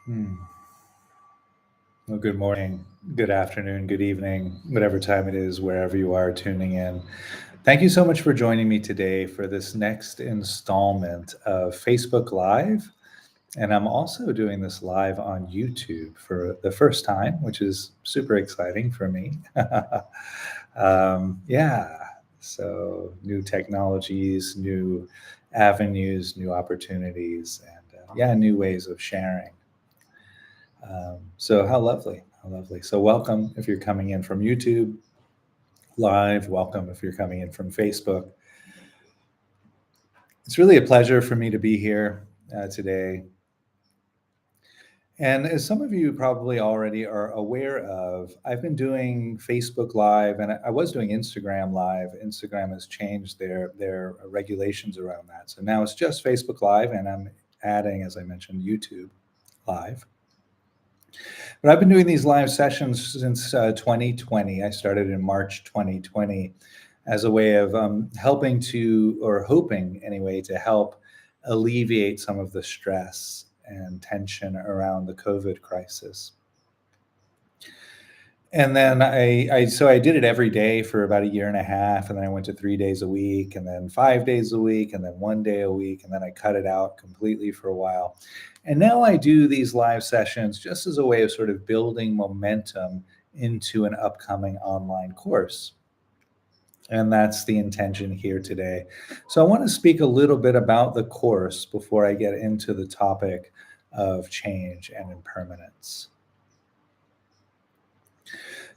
Hmm. Well, good morning, good afternoon, good evening, whatever time it is, wherever you are tuning in. Thank you so much for joining me today for this next installment of Facebook Live. And I'm also doing this live on YouTube for the first time, which is super exciting for me. Yeah, so new technologies, new avenues, new opportunities, and yeah, new ways of sharing. So how lovely, how lovely. So welcome if you're coming in from YouTube live. Welcome if you're coming in from Facebook. It's really a pleasure for me to be here today. And as some of you probably already are aware of, I've been doing Facebook Live, and I was doing Instagram Live. Instagram has changed their regulations around that, so now it's just Facebook Live, and I'm adding, as I mentioned, YouTube Live. But I've been doing these live sessions since 2020. I started in March 2020 as a way of helping to, or hoping anyway, to help alleviate some of the stress and tension around the COVID crisis. And then I did it every day for about a year and a half, and then I went to 3 days a week, and then 5 days a week, and then one day a week, and then I cut it out completely for a while. And now I do these live sessions just as a way of sort of building momentum into an upcoming online course. And that's the intention here today. So I want to speak a little bit about the course before I get into the topic of change and impermanence.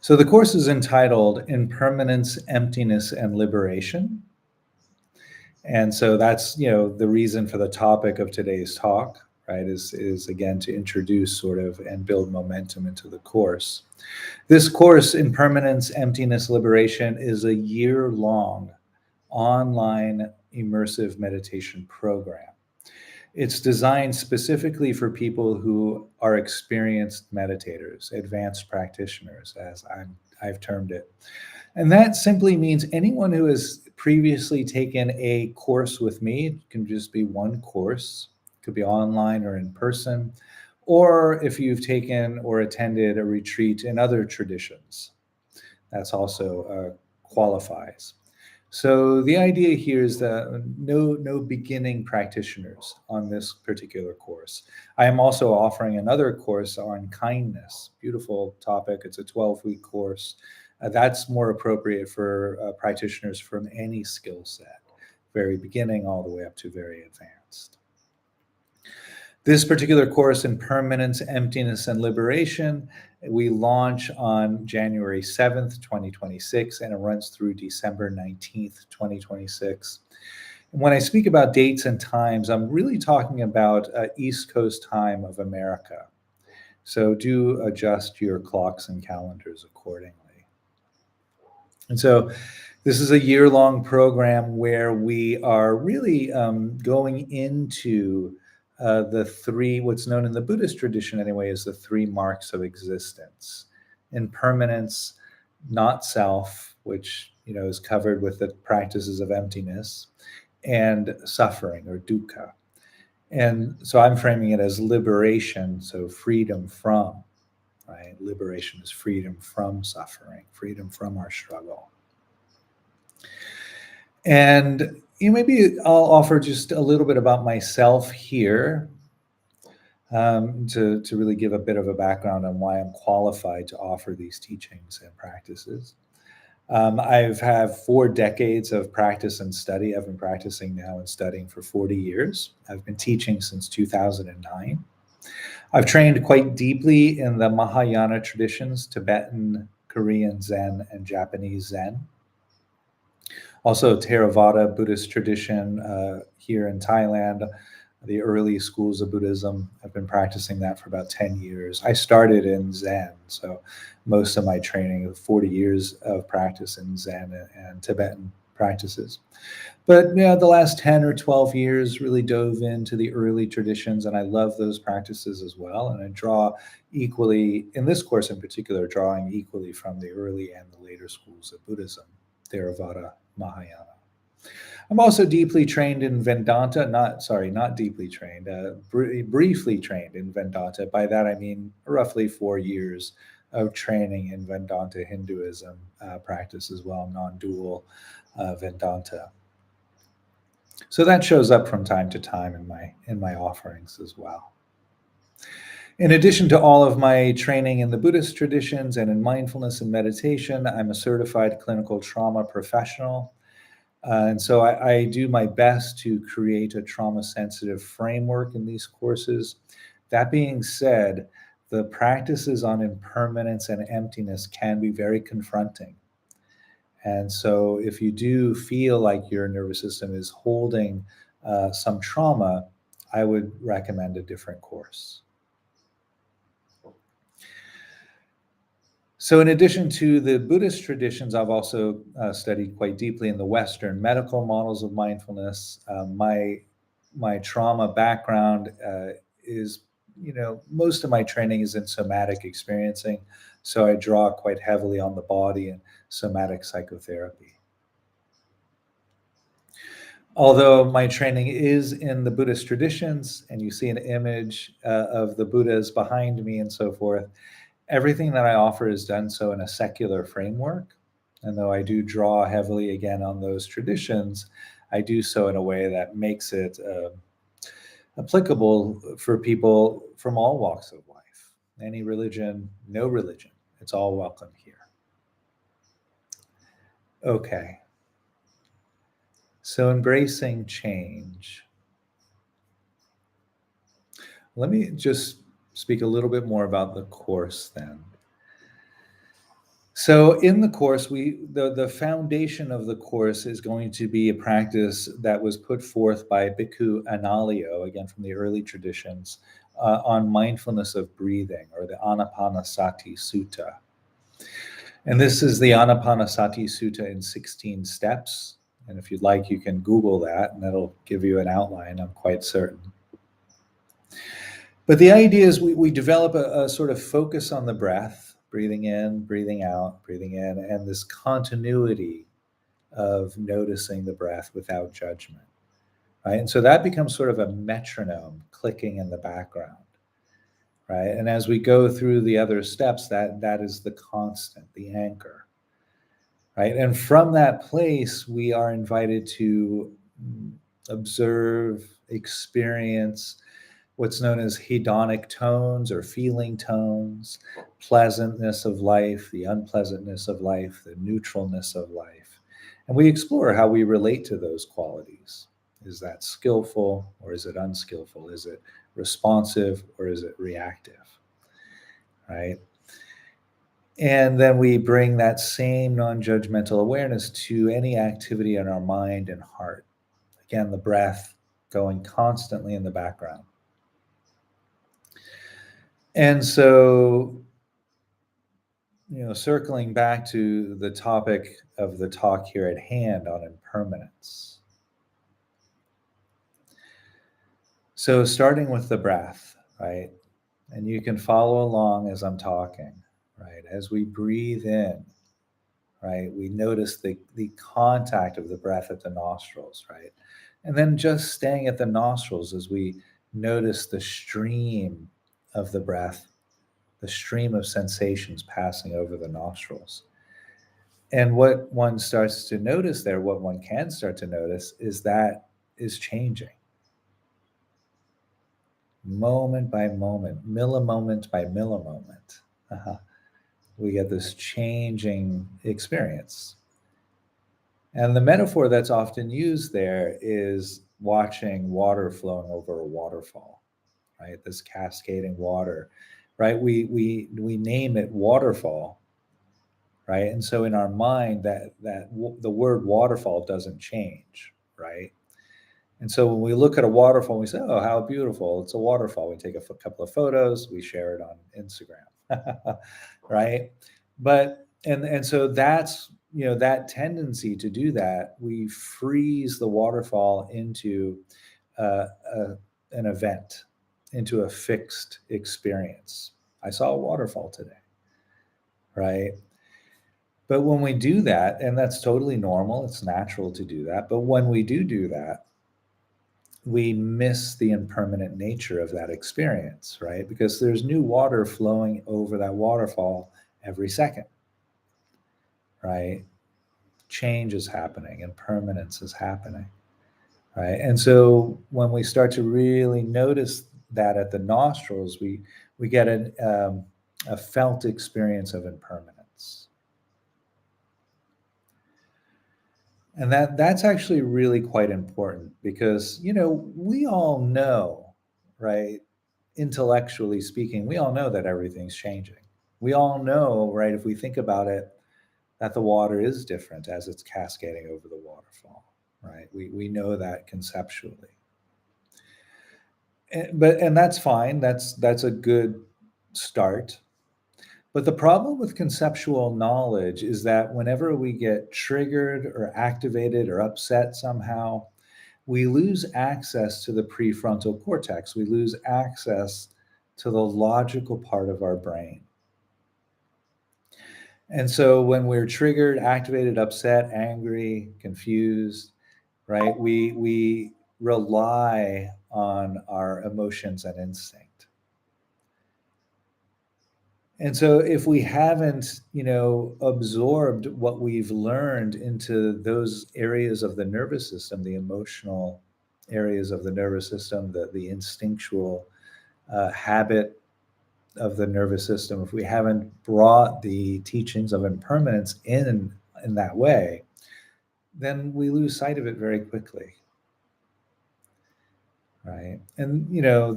So the course is entitled Impermanence, Emptiness, and Liberation. And so that's, the reason for the topic of today's talk, right, is again to introduce sort of and build momentum into the course. This course, Impermanence, Emptiness, Liberation, is a year-long online immersive meditation program. It's designed specifically for people who are experienced meditators, advanced practitioners, as I've termed it. And that simply means anyone who has previously taken a course with me, it can just be one course, it could be online or in person, or if you've taken or attended a retreat in other traditions, that's also qualifies. So the idea here is that no beginning practitioners on this particular course. I am also offering another course on kindness. Beautiful topic. It's a 12-week course. That's more appropriate for practitioners from any skill set, very beginning all the way up to very advanced. This particular course, Impermanence, Emptiness, and Liberation, we launch on January 7th, 2026, and it runs through December 19th, 2026. And when I speak about dates and times, I'm really talking about East Coast time of America. So do adjust your clocks and calendars accordingly. And so this is a year-long program where we are really going into the three, what's known in the Buddhist tradition anyway, as the three marks of existence: impermanence, not self, which is covered with the practices of emptiness, and suffering or dukkha. And so I'm framing it as liberation, so freedom from, right? Liberation is freedom from suffering, freedom from our struggle. And maybe I'll offer just a little bit about myself here, to really give a bit of a background on why I'm qualified to offer these teachings and practices. I've had 4 decades of practice and study. I've been practicing now and studying for 40 years. I've been teaching since 2009. I've trained quite deeply in the Mahayana traditions: Tibetan, Korean Zen, and Japanese Zen. Also, Theravada Buddhist tradition here in Thailand, the early schools of Buddhism. I've been practicing that for about 10 years. I started in Zen, so most of my training, 40 years of practice in Zen and Tibetan practices. But the last 10 or 12 years really dove into the early traditions, and I love those practices as well. And I draw equally, in this course in particular, drawing equally from the early and the later schools of Buddhism, Theravada, Mahayana. I'm also deeply trained in Vedanta, not deeply trained, briefly trained in Vedanta. By that I mean roughly 4 years of training in Vedanta Hinduism practice as well, non-dual Vedanta. So that shows up from time to time in my offerings as well. In addition to all of my training in the Buddhist traditions and in mindfulness and meditation, I'm a certified clinical trauma professional. And so I do my best to create a trauma sensitive framework in these courses. That being said, the practices on impermanence and emptiness can be very confronting. And so if you do feel like your nervous system is holding some trauma, I would recommend a different course. So, in addition to the Buddhist traditions, I've also studied quite deeply in the Western medical models of mindfulness. My trauma background is, most of my training is in somatic experiencing, so I draw quite heavily on the body and somatic psychotherapy. Although my training is in the Buddhist traditions, and you see an image of the Buddhas behind me and so forth, everything that I offer is done so in a secular framework. And though I do draw heavily again on those traditions, I do so in a way that makes it applicable for people from all walks of life. Any religion, no religion, it's all welcome here. Okay. So embracing change. Let me just speak a little bit more about the course then. So in the course, the foundation of the course is going to be a practice that was put forth by Bhikkhu Analayo, again from the early traditions, on mindfulness of breathing, or the Anapanasati Sutta. And this is the Anapanasati Sutta in 16 steps. And if you'd like, you can Google that, and that'll give you an outline, I'm quite certain. But the idea is we develop a sort of focus on the breath, breathing in, breathing out, breathing in, and this continuity of noticing the breath without judgment, right? And so that becomes sort of a metronome clicking in the background, right? And as we go through the other steps, that is the constant, the anchor, right? And from that place, we are invited to observe, experience what's known as hedonic tones or feeling tones, pleasantness of life, the unpleasantness of life, the neutralness of life. And we explore how we relate to those qualities. Is that skillful or is it unskillful? Is it responsive or is it reactive? Right? And then we bring that same non-judgmental awareness to any activity in our mind and heart. Again, the breath going constantly in the background. And so, circling back to the topic of the talk here at hand on impermanence. So, starting with the breath, right? And you can follow along as I'm talking, right? As we breathe in, right? We notice the contact of the breath at the nostrils, right? And then just staying at the nostrils as we notice the stream of the breath, the stream of sensations passing over the nostrils. And what one starts to notice there, what one can start to notice, is that is changing. Moment by moment, millimoment by millimoment. We get this changing experience. And the metaphor that's often used there is watching water flowing over a waterfall, right? This cascading water, right? We name it waterfall, right? And so in our mind, the word waterfall doesn't change, right? And so when we look at a waterfall, we say, "Oh, how beautiful! It's a waterfall." We take a couple of photos, we share it on Instagram, right? But and so that's that tendency to do that. We freeze the waterfall into uh, an event, into a fixed experience. I saw a waterfall today, right? But when we do that, and that's totally normal, it's natural to do that. But when we do that, we miss the impermanent nature of that experience, right? Because there's new water flowing over that waterfall every second, right? Change is happening, impermanence is happening, right? And so when we start to really notice that at the nostrils, we get a felt experience of impermanence. And that's actually really quite important because, we all know, right? Intellectually speaking, we all know that everything's changing. We all know, right, if we think about it, that the water is different as it's cascading over the waterfall, right? We know that conceptually. And that's fine. That's a good start. But the problem with conceptual knowledge is that whenever we get triggered or activated or upset somehow, we lose access to the prefrontal cortex. We lose access to the logical part of our brain. And so when we're triggered, activated, upset, angry, confused, right, we rely on our emotions and instinct. And so if we haven't, absorbed what we've learned into those areas of the nervous system, the emotional areas of the nervous system, the instinctual habit of the nervous system, if we haven't brought the teachings of impermanence in that way, then we lose sight of it very quickly, right? And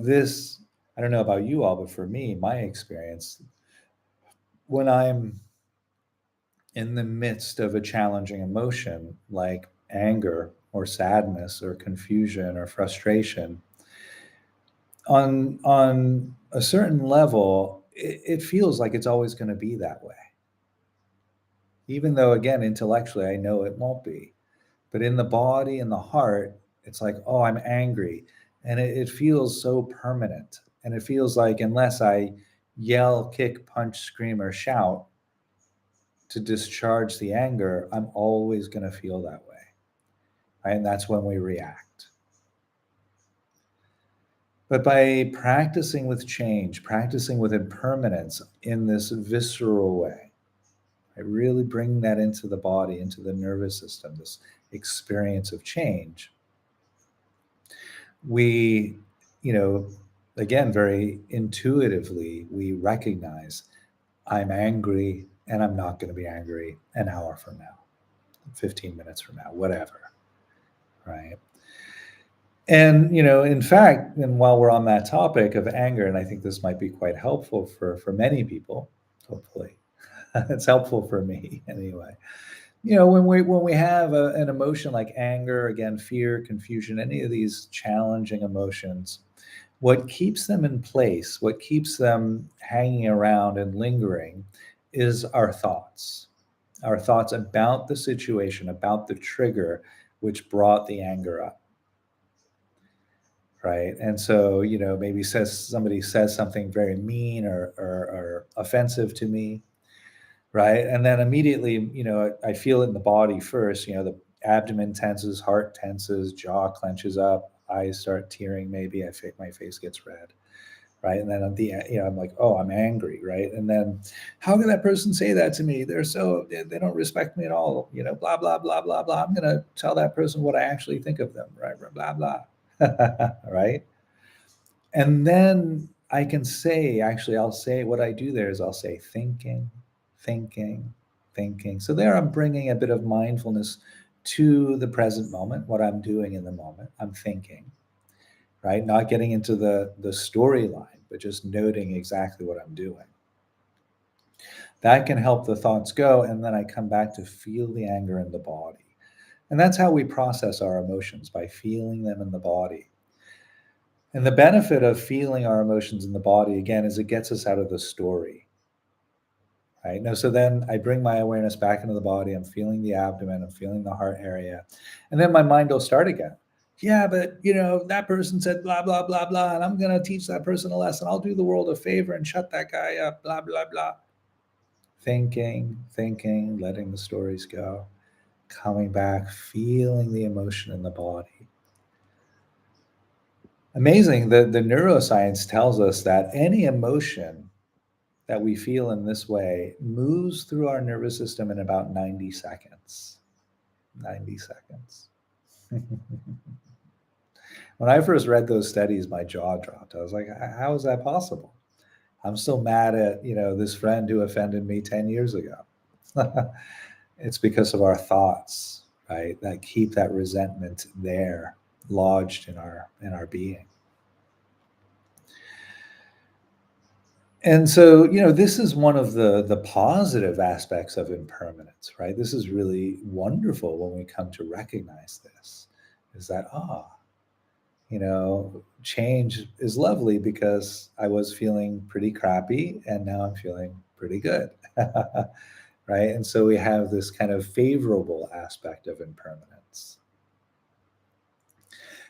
this, I don't know about you all, but for me, my experience, when I'm in the midst of a challenging emotion like anger or sadness or confusion or frustration, on a certain level, it feels like it's always going to be that way, even though, again, intellectually I know it won't be. But in the body and the heart, it's like, oh, I'm angry, and it feels so permanent. And it feels like unless I yell, kick, punch, scream, or shout to discharge the anger, I'm always going to feel that way, right? And that's when we react. But by practicing with change, practicing with impermanence in this visceral way, right, really bringing that into the body, into the nervous system, this experience of change, we, you know, again, very intuitively, we recognize I'm angry and I'm not going to be angry an hour from now, 15 minutes from now, whatever, right? And, in fact, and while we're on that topic of anger, and I think this might be quite helpful for many people, hopefully, it's helpful for me anyway. When we have an emotion like anger, again, fear, confusion, any of these challenging emotions, what keeps them in place, what keeps them hanging around and lingering, is our thoughts about the situation, about the trigger which brought the anger up. Right. And so, maybe somebody says something very mean or offensive to me, right? And then immediately, I feel it in the body first, the abdomen tenses, heart tenses, jaw clenches up, eyes start tearing, maybe my face gets red, right? And then at the end, I'm like, oh, I'm angry, right? And then how can that person say that to me? They don't respect me at all, blah, blah, blah, blah, blah. I'm going to tell that person what I actually think of them, right? Blah, blah. Right. And then I can say, actually, I'll say what I do there is I'll say thinking, thinking, thinking. So there I'm bringing a bit of mindfulness to the present moment, what I'm doing in the moment. I'm thinking, right? Not getting into the storyline, but just noting exactly what I'm doing. That can help the thoughts go. And then I come back to feel the anger in the body. And that's how we process our emotions, by feeling them in the body. And the benefit of feeling our emotions in the body, again, is it gets us out of the story, right? No, so then I bring my awareness back into the body. I'm feeling the abdomen, I'm feeling the heart area. And then my mind will start again. Yeah, but that person said blah, blah, blah, blah, and I'm going to teach that person a lesson. I'll do the world a favor and shut that guy up, blah, blah, blah. thinking, letting the stories go, coming back, feeling the emotion in the body. Amazing that the neuroscience tells us that any emotion that we feel in this way moves through our nervous system in about 90 seconds. 90 seconds. When I first read those studies, my jaw dropped. I was like, how is that possible? I'm still mad at, this friend who offended me 10 years ago. It's because of our thoughts, right? That keep that resentment there, lodged in our being. And so, this is one of the positive aspects of impermanence, right? This is really wonderful when we come to recognize this, is that, change is lovely because I was feeling pretty crappy and now I'm feeling pretty good. Right? And so we have this kind of favorable aspect of impermanence.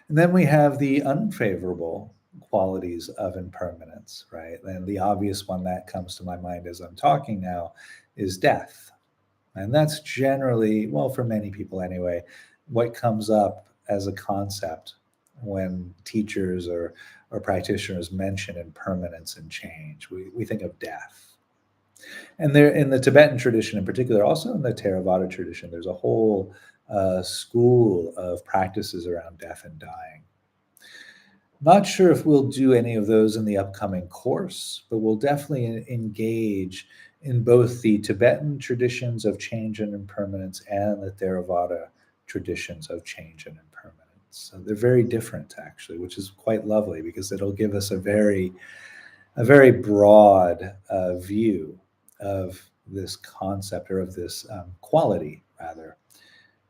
And then we have the unfavorable qualities of impermanence, right? And the obvious one that comes to my mind as I'm talking now is death. And that's generally, well, for many people anyway, what comes up as a concept when teachers or practitioners mention impermanence and change. We think of death. And there, in the Tibetan tradition in particular, also in the Theravada tradition, there's a whole school of practices around death and dying. Not sure if we'll do any of those in the upcoming course, but we'll definitely engage in both the Tibetan traditions of change and impermanence and the Theravada traditions of change and impermanence. So they're very different, actually, which is quite lovely because it'll give us a very broad view of this concept, or of this quality, rather.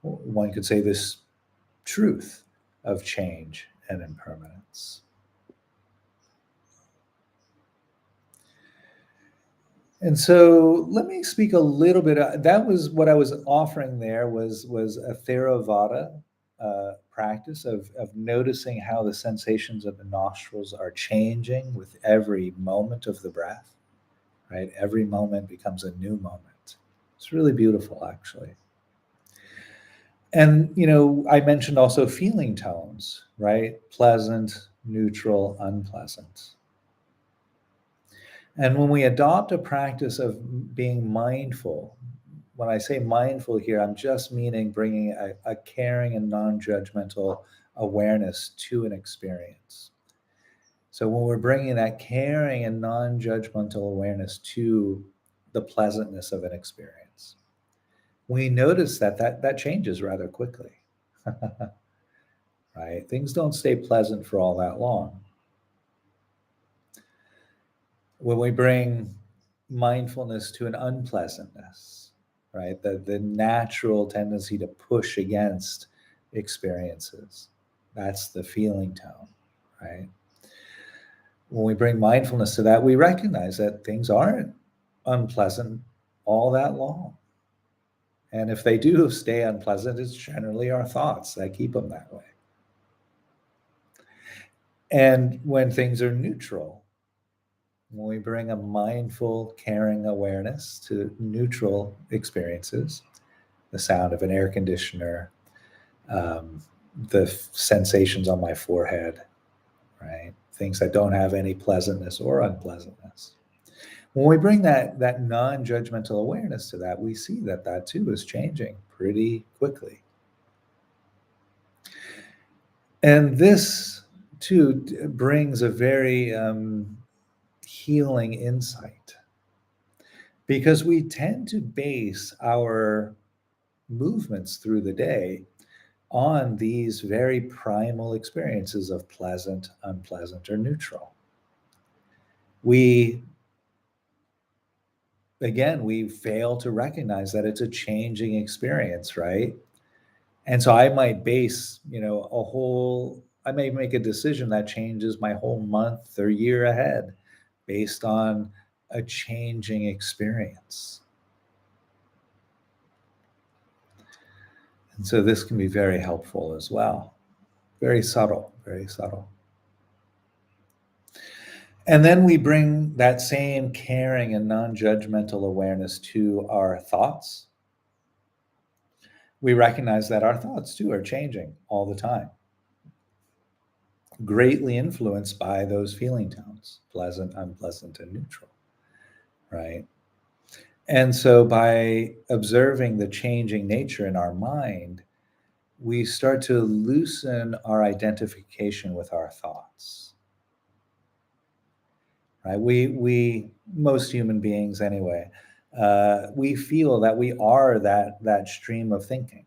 One could say this truth of change and impermanence. And so let me speak a little bit. That was what I was offering there, was a Theravada practice of noticing how the sensations of the nostrils are changing with every moment of the breath, right? Every moment becomes a new moment. It's really beautiful, actually. And, I mentioned also feeling tones, right? Pleasant, neutral, unpleasant. And when we adopt a practice of being mindful, when I say mindful here, I'm just meaning bringing a caring and non judgmental awareness to an experience. So when we're bringing that caring and non judgmental awareness to the pleasantness of an experience, we notice that changes rather quickly. Right? Things don't stay pleasant for all that long. When we bring mindfulness to an unpleasantness, right? The natural tendency to push against experiences. That's the feeling tone, right? When we bring mindfulness to that, we recognize that things aren't unpleasant all that long. And if they do stay unpleasant, it's generally our thoughts that keep them that way. And when things are neutral, when we bring a mindful, caring awareness to neutral experiences, the sound of an air conditioner, the sensations on my forehead, right? Things that don't have any pleasantness or unpleasantness. When we bring that non-judgmental awareness to that, we see that too is changing pretty quickly. And this too brings a very healing insight, because we tend to base our movements through the day on these very primal experiences of pleasant, unpleasant, or neutral. We, again, we fail to recognize that it's a changing experience, right? And so I might base, I may make a decision that changes my whole month or year ahead based on a changing experience. And so this can be very helpful as well. Very subtle, very subtle. And then we bring that same caring and non-judgmental awareness to our thoughts. We recognize that our thoughts too are changing all the time, greatly influenced by those feeling tones, pleasant, unpleasant, and neutral, right? And so by observing the changing nature in our mind, we start to loosen our identification with our thoughts, right? We most human beings anyway, we feel that we are that stream of thinking,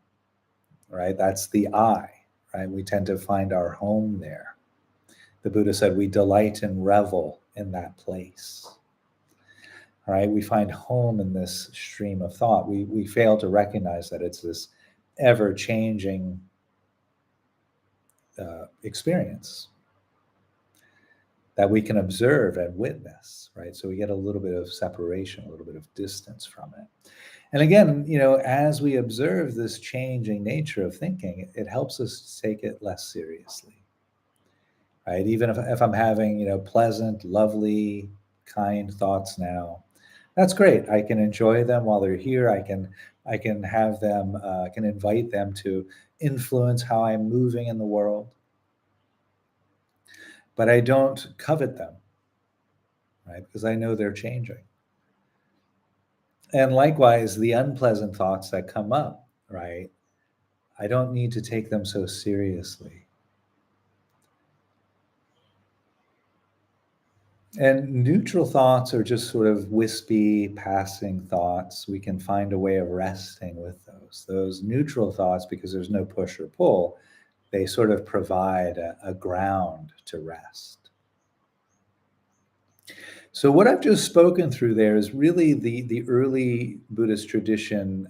right? That's the I, right? We tend to find our home there. The Buddha said we delight and revel in that place. Right? We find home in this stream of thought. We fail to recognize that it's this ever changing experience that we can observe and witness, right? So we get a little bit of separation, a little bit of distance from it. And again, as we observe this changing nature of thinking, it helps us take it less seriously, right? Even if I'm having, pleasant, lovely, kind thoughts now, that's great. I can enjoy them while they're here. I can have them, I can invite them to influence how I'm moving in the world, but I don't covet them, right? Because I know they're changing. And likewise, the unpleasant thoughts that come up, right? I don't need to take them so seriously. And neutral thoughts are just sort of wispy, passing thoughts. We can find a way of resting with those. Those neutral thoughts, because there's no push or pull, they sort of provide a ground to rest. So, what I've just spoken through there is really the early Buddhist tradition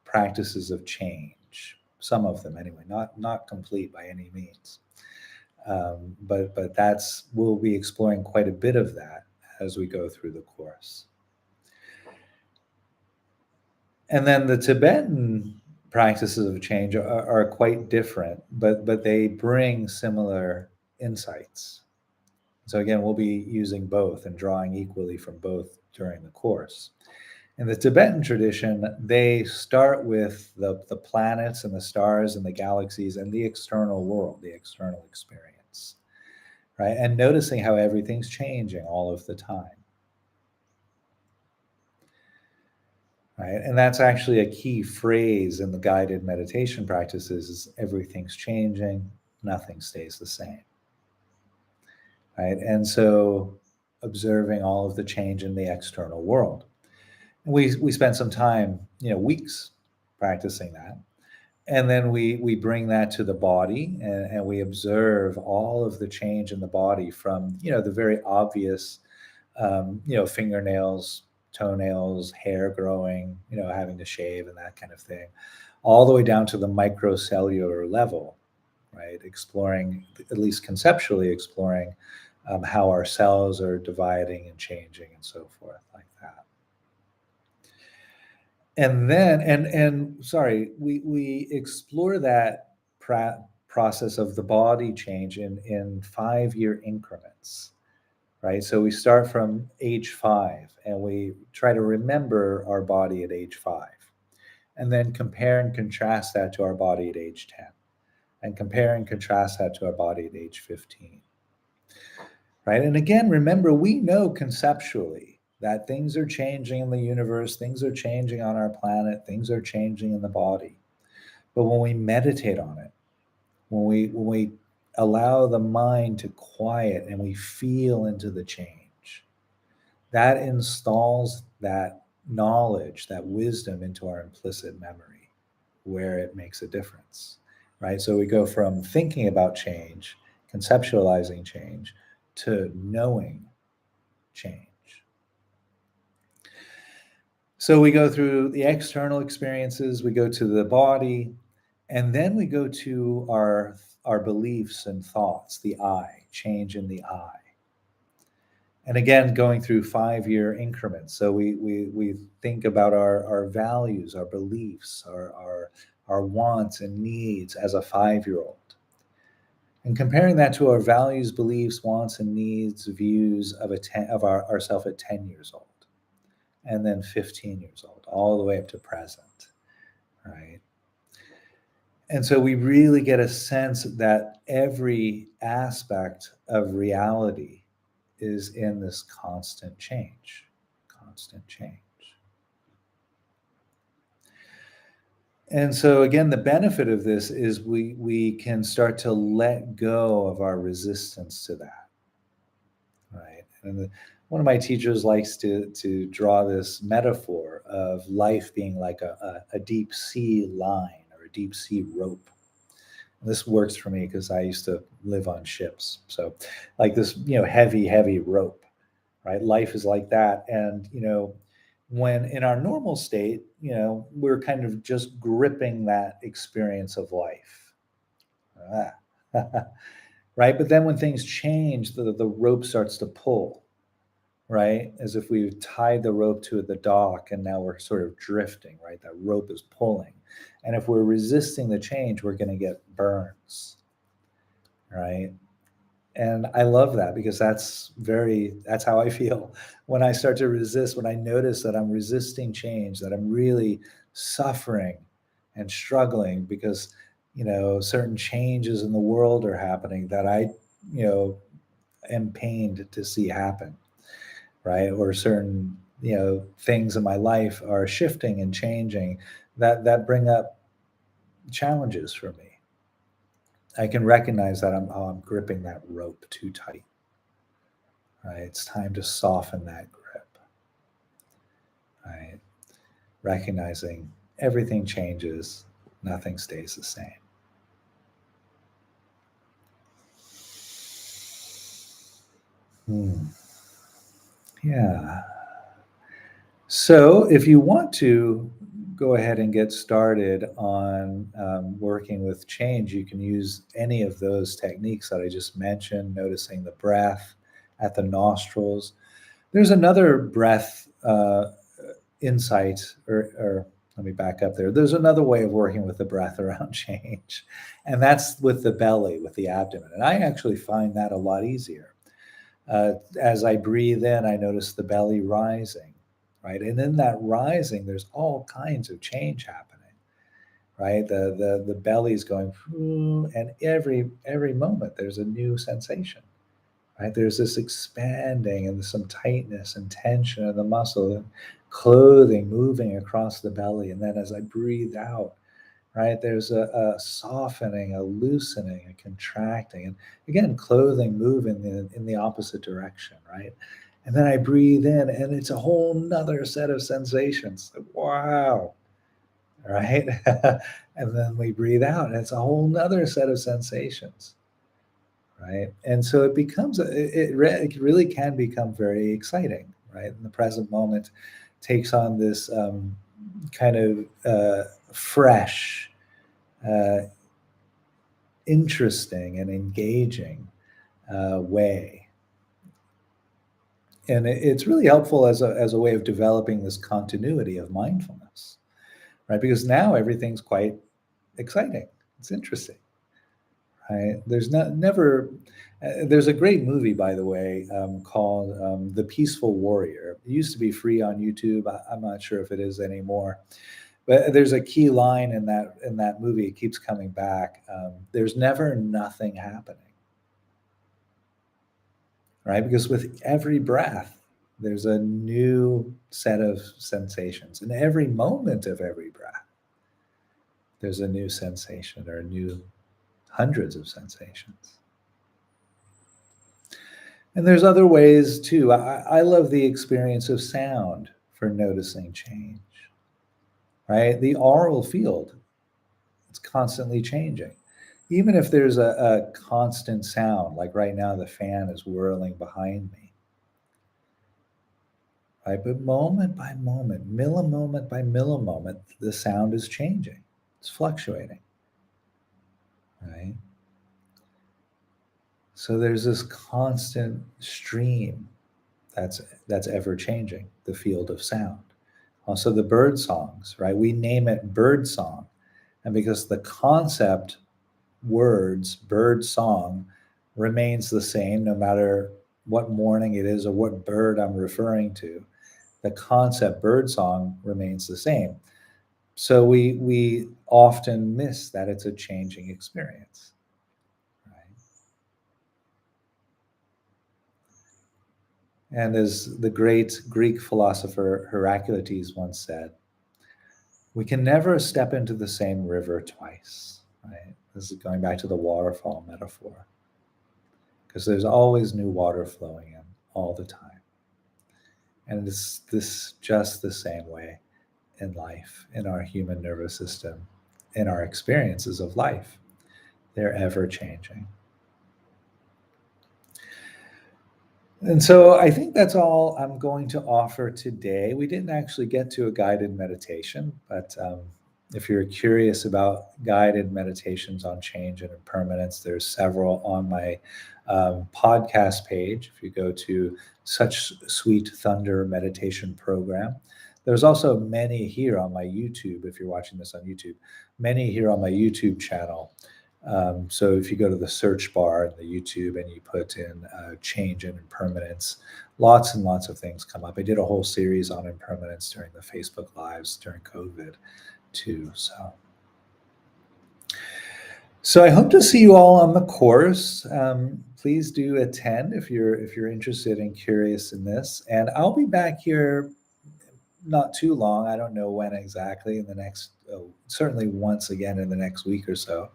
practices of change. Some of them, anyway, not complete by any means. But that's we'll be exploring quite a bit of that as we go through the course. And then the Tibetan practices of change are quite different, but they bring similar insights. So again, we'll be using both and drawing equally from both during the course. In the Tibetan tradition, they start with the planets and the stars and the galaxies and the external world, the external experience, right? And noticing how everything's changing all of the time, right? And that's actually a key phrase in the guided meditation practices is everything's changing, nothing stays the same, right? And so observing all of the change in the external world. And we spent some time, weeks practicing that. And then we bring that to the body and we observe all of the change in the body from, the very obvious, fingernails, toenails, hair growing, having to shave and that kind of thing, all the way down to the microcellular level, right? Exploring, at least conceptually exploring, how our cells are dividing and changing and so forth like that. And then and sorry, we explore that process of the body change in 5-year increments, right? So we start from age 5 and we try to remember our body at age 5, and then compare and contrast that to our body at age 10, and compare and contrast that to our body at age 15, right? And again, remember, we know conceptually that things are changing in the universe, things are changing on our planet, things are changing in the body. But when we meditate on it, when we allow the mind to quiet and we feel into the change, that installs that knowledge, that wisdom into our implicit memory, where it makes a difference, right? So we go from thinking about change, conceptualizing change, to knowing change. So we go through the external experiences, we go to the body, and then we go to our beliefs and thoughts, the I, change in the I. And again, going through 5-year increments. So we think about our values, our beliefs, our wants and needs as a 5-year-old. And comparing that to our values, beliefs, wants, and needs, views of ourself at 10 years old, and then 15 years old, all the way up to present, right? And so we really get a sense that every aspect of reality is in this constant change, constant change. And so again, the benefit of this is we can start to let go of our resistance to that, right? And one of my teachers likes to draw this metaphor of life being like a deep sea line or a deep sea rope. And this works for me because I used to live on ships, so like this, heavy rope, right? Life is like that, and when in our normal state, we're kind of just gripping that experience of life. Ah. Right? But then when things change, the rope starts to pull, right? As if we've tied the rope to the dock and now we're sort of drifting, right? That rope is pulling. And if we're resisting the change, we're going to get burns, right? And I love that because that's how I feel when I start to resist, when I notice that I'm resisting change, that I'm really suffering and struggling because, certain changes in the world are happening that I, you know, am pained to see happen, right? Or certain, things in my life are shifting and changing that bring up challenges for me. I can recognize that I'm gripping that rope too tight. Right? It's time to soften that grip. Right? Recognizing everything changes, nothing stays the same. Hmm. Yeah. So, if you want to go ahead and get started on working with change, you can use any of those techniques that I just mentioned, noticing the breath at the nostrils. There's another breath insight, or let me back up there. There's another way of working with the breath around change, and that's with the belly, with the abdomen. And I actually find that a lot easier. As I breathe in, I notice the belly rising, right? And in that rising, there's all kinds of change happening, right? The belly's going, and every moment there's a new sensation, right? There's this expanding and some tightness and tension in the muscle, and clothing moving across the belly. And then as I breathe out, right, there's a softening, a loosening, a contracting. And again, clothing moving in the opposite direction, right? And then I breathe in, and it's a whole nother set of sensations. Wow. Right. And then we breathe out, and it's a whole nother set of sensations, right? And so it becomes it really can become very exciting, right? And the present moment takes on this kind of fresh, uh, interesting, and engaging way. And it's really helpful as a way of developing this continuity of mindfulness, right? Because now everything's quite exciting. It's interesting. Right? There's not never. There's a great movie, by the way, called "The Peaceful Warrior." It used to be free on YouTube. I'm not sure if it is anymore. But there's a key line in that movie. It keeps coming back. There's never nothing happening, right? Because with every breath, there's a new set of sensations, and every moment of every breath, there's a new sensation or a new hundreds of sensations. And there's other ways too. I love the experience of sound for noticing change, right? The aural field, it's constantly changing. Even if there's a constant sound, like right now, the fan is whirling behind me, right? But moment by moment, millimoment by millimoment, the sound is changing, it's fluctuating, right? So there's this constant stream that's ever changing, the field of sound. Also, the bird songs, right? We name it bird song, and because the concept words, bird song, remains the same no matter what morning it is or what bird I'm referring to. The concept bird song remains the same. So we often miss that it's a changing experience. Right? And as the great Greek philosopher Heraclitus once said, we can never step into the same river twice. Right? This is going back to the waterfall metaphor, because there's always new water flowing in all the time. And it's this just the same way in life, in our human nervous system, in our experiences of life. They're ever changing. And so I think that's all I'm going to offer today. We didn't actually get to a guided meditation, but if you're curious about guided meditations on change and impermanence, there's several on my podcast page. If you go to Such Sweet Thunder Meditation Program, there's also many here on my YouTube. If you're watching this on YouTube, many here on my YouTube channel. So if you go to the search bar in the YouTube and you put in change and impermanence, lots and lots of things come up. I did a whole series on impermanence during the Facebook Lives during COVID too. So I hope to see you all on the course. Please do attend if you're interested and curious in this. And I'll be back here not too long. I don't know when exactly, in the next, certainly once again in the next week or so.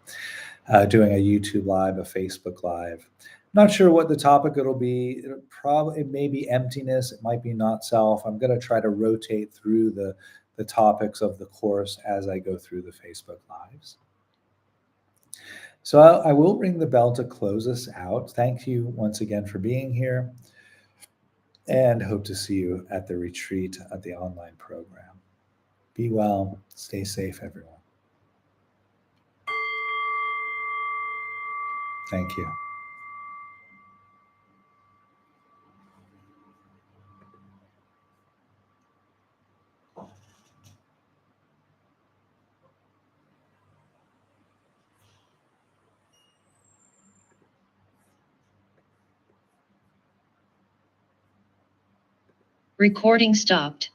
Doing a YouTube live, a Facebook live. Not sure what the topic it'll be. It may be emptiness. It might be not self. I'm going to try to rotate through the topics of the course as I go through the Facebook lives. So I will ring the bell to close us out. Thank you once again for being here, and hope to see you at the retreat at the online program. Be well. Stay safe, everyone. Thank you. Recording stopped.